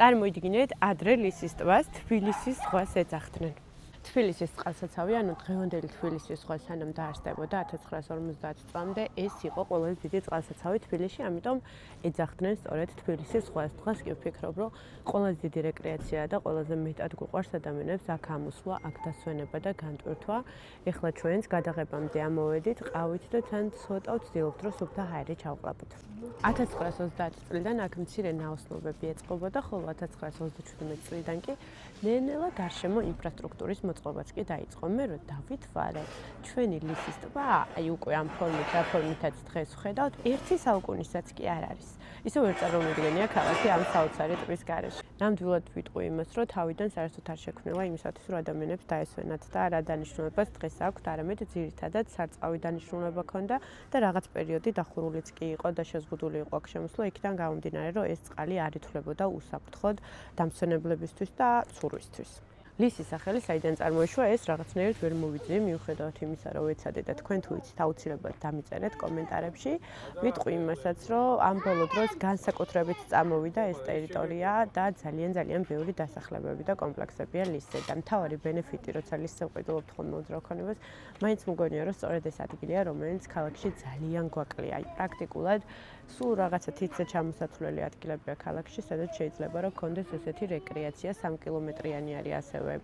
წარმოიდგინეთ, ადრე ლისის ტბას თბილისის ზღვას ეძახდნენ. თბილისის წყალსაცავი, ანუ დღევანდელი თბილისის ზღვა სანამ დაარსდებოდა 1950 წლამდე, ეს იყო ყველაზე დიდი წყალსაცავი თბილისში, ამიტომ ეძახდნენ სწორედ თბილისის ზღვას. დღეს კი ვფიქრობ, რომ ყველაზე დიდი რეკრეაციაა და ყველაზე მეტად გვიყვარს ადამიანებს აქ ამოსვლა, აქ დასვენება და განტვირთვა. ეხლა ჩვენს გადაღებამდე ამოვედით, ყავით და თან ცოტა ვცდილობთ, რომ სუფთა ჰაერი ჩავყლაპოთ. 1930 წლიდან აქ მცირე ნაოსნობები ეწყობოდა, ხოლო 1937 წლიდან კი ნელ-ნელა გარშემო ინფრასტრუქტურის მოწყობაც კი დაიწყო. მე რო დავითვალე, ჩვენი ლისის ტბა, აი უკვე ამ ფორმით, რა ფორმითაც დღეს ვხედავთ, ერთი საუკუნისაც კი არ არის. ისევ ვერ წარმოვიდგენია ქალაქი ამ საოცარი ტბის გარეშე. ნამდვილად ვიტყვი იმას, რომ თავიდან საერთოდ არ შექმნილა იმისათვის, რომ ადამიანებს დაესვენათ და რა დანიშნულებას დღეს აქვთ, არამედ ძირითადად სარწყავი დანიშნულება ჰქონდა და რაღაც პერიოდი დახურულიც კი იყო და შეზღუდული იყო აქ შემოსვლა, იქიდან გამომდინარე, რომ ეს წყალი არ ითვლებოდა უსაფრთხოდ დამსვენებლებისთვის და ცურვისთვის. ლისის სახელი საიდან წარმოიშვა, ეს რაღაცნაირად ვერ მოვიძიე, მიუხედავად იმისა, რომ ვეცადე და თქვენ თუ იცით, აუცილებლად დამიწერეთ კომენტარებში. ვიტყვი იმასაც, რომ ამ ბოლო დროს განსაკუთრებით წამოვიდა ეს ტერიტორია და ძალიან ბევრი დასახლებები და კომპლექსებია ლისზე. და მთავარი ბენეფიტი, როცა ლისზე ვყიდულობთ ხოლმე უძრავ-ქონებას, მაინც მგონია, რომ სწორედ ეს ადგილია, რომელიც ქალაქში ძალიან გვაკლია. აი, პრაქტიკულად სულ რაღაცა თითზე ჩამოსაცვლელი ადგილებია ქალაქში, სადაც შეიძლება რომ გქონდეს ესეთი რეკრეაცია, 3 კილომეტრიანი არის ასევე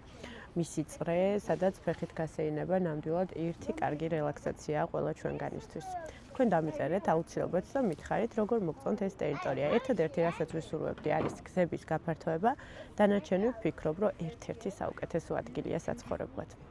მისი წრე, სადაც ფეხით გასეინება ნამდვილად ერთი კარგი რელაქსაციაა ყველა ჩვენგანისთვის. თქვენ დამიწერეთ აუცილებლად და მითხარით, როგორ მოგწონთ ეს ტერიტორია. ერთადერთი, რასაც ვისურვებდი, არის გზების გაფართოება, დანარჩენი ვფიქრობ, რომ ერთ-ერთი საუკეთესო ადგილია საცხოვრებლად.